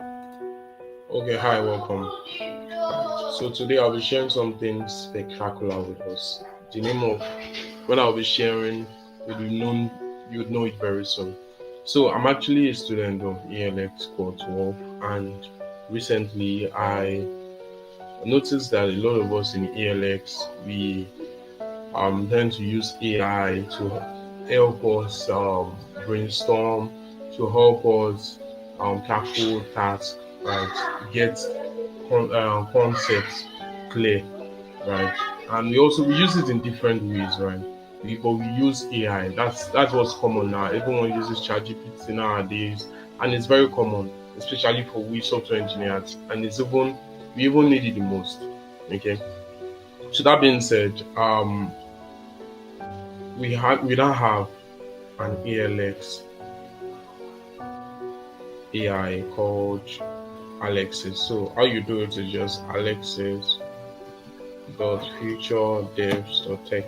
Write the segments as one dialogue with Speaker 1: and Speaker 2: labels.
Speaker 1: Okay, hi, welcome. So today I'll be sharing something spectacular with us. The name of what I'll be sharing, you'd know it very soon. So I'm actually a student of ALX 12, and recently I noticed that a lot of us in ALX we tend to use AI to help us brainstorm, to help us tackle tasks, right? Get concepts clear, right? And we use it in different ways, right? But we use AI. That's what's common now. Everyone uses ChatGPT nowadays, and it's very common, especially for we software engineers. And we even need it the most. Okay. So that being said, we now have an ALX AI called Alexis. So how you do it is just Alexis dot future devs dot tech.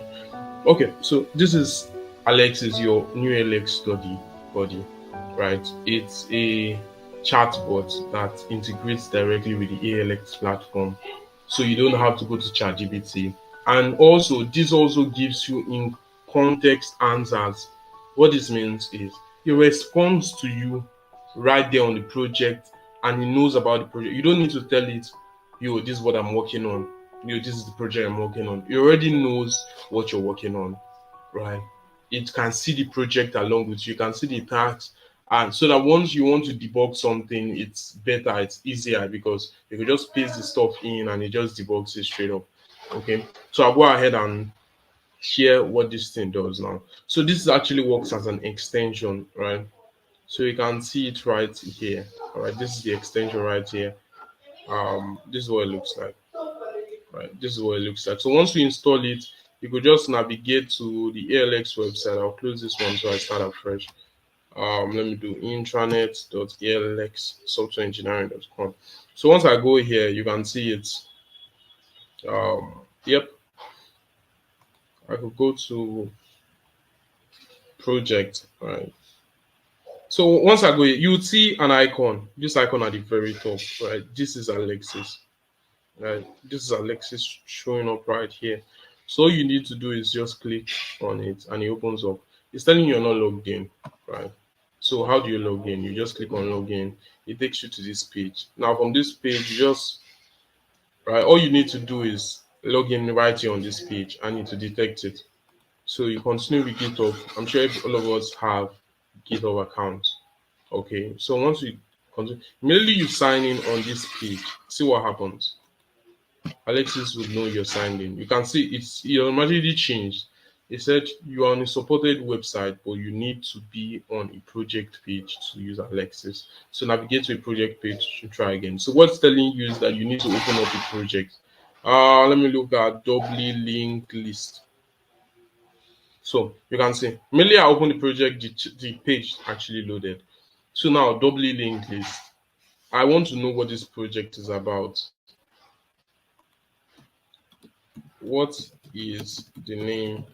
Speaker 1: Okay, so this is Alex is your new ALX study body, right? It's a chatbot that integrates directly with the ALX platform, so you don't have to go to ChatGPT. And also, this also gives you in context answers. What this means is it responds to you right there on the project, and it knows about the project. You don't need to tell it, yo, this is what I'm working on. Yo, this is the project I'm working on. It already knows what you're working on, right? It can see the project along with you, can see the tasks, and so that once you want to debug something, it's better, it's easier because you can just paste the stuff in and it just debugs it straight up. Okay, so I'll go ahead and share what this thing does now. So this actually works as an extension, right? So you can see it right here. All right, this is the extension right here. This is what it looks like. Right, this is what it looks like. So once we install it, you could just navigate to the ALX website. I'll close this one so I start afresh. Let me do intranet.alxsoftwareengineering.com. So once I go here, you can see it. Yep, I could go to project. Right. So once I go here, you would see an icon. This icon at the very top. Right. This is Alexis. Right. This is Alexis showing up right here. So all you need to do is just click on it and it opens up. It's telling you you're not logged in, right? So how do you log in? You just click on login. It takes you to this page. Now from this page, you just right. All you need to do is log in right here on this page and it will detect it. So you continue with GitHub. I'm sure all of us have GitHub accounts. Okay. So once you continue, immediately you sign in on this page. See what happens. Alexis would know you're signed in. You can see it automatically changed. It said you are on a supported website, but you need to be on a project page to use Alexis. So navigate to a project page to try again. So what's telling you is that you need to open up a project. Let me look at doubly linked list. So you can see immediately I open the project, the page actually loaded. So now doubly linked list. I want to know what this project is about. What is the name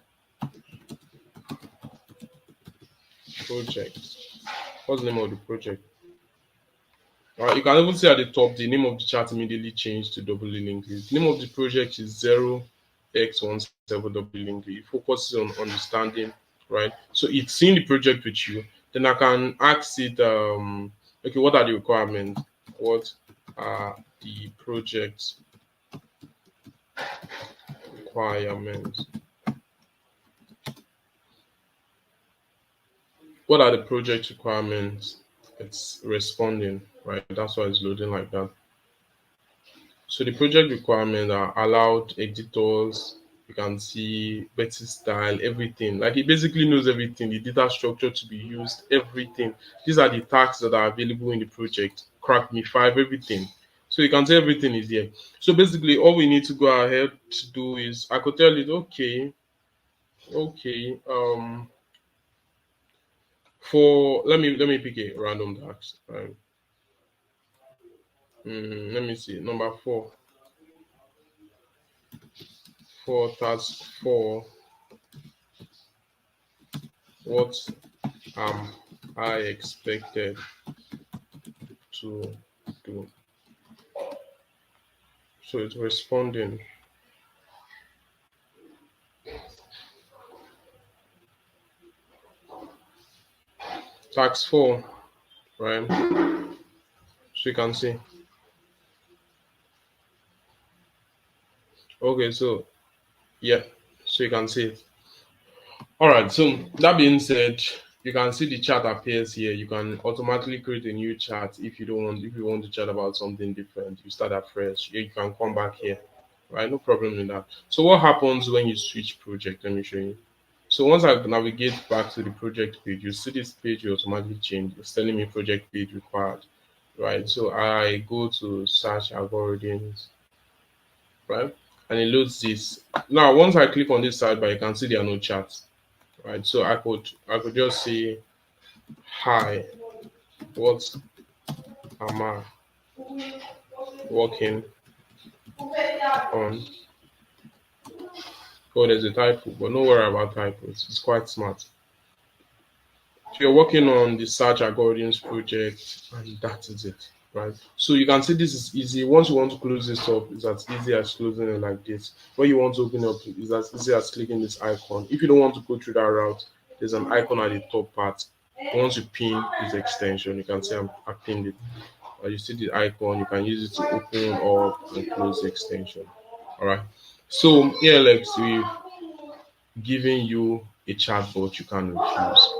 Speaker 1: project? What's the name of the project? All right, you can even see at the top the name of the chart immediately changed to doubly linked list. The name of the project is 0x17 doubly linked list. It focuses on understanding, right? So it's seeing the project with you. Then I can ask it, okay, what are the requirements? What are the project requirements? What are the project requirements? It's responding, right? That's why it's loading like that. So the project requirements are allowed editors. You can see better style, everything. Like it basically knows everything, the data structure to be used, everything. These are the tasks that are available in the project. Crack me five, everything. So you can see everything is here. So basically, all we need to go ahead to do is I could tell it, okay. For let me pick a random task. Right. Let me see. Number four. For task four, what am I expected to to, so it's responding. Task 4, right? So you can see. Okay, so yeah, so you can see it. All right, so that being said, you can see the chat appears here. You can automatically create a new chat if if you want to chat about something different. You start afresh. You can come back here, right? No problem in that. So what happens when you switch project? Let me show you. So once I navigate back to the project page, you see this page will automatically change. It's telling me project page required, right? So I go to search algorithms, right? And it loads this. Now, once I click on this sidebar, you can see there are no chats, right? So I could just say, hi, what am I working on? Oh, there's a typo, but no worry about typos. It's quite smart. So you're working on the search algorithms project, and that is it, right? So you can see this is easy. Once you want to close this up, it's as easy as closing it like this. When you want to open up, it's as easy as clicking this icon. If you don't want to go through that route, there's an icon at the top part. Once you pin this extension, you can see I pinned it. You see the icon, you can use it to open or close the extension. All right. So ALX, we've given you a chatbot you can refuse.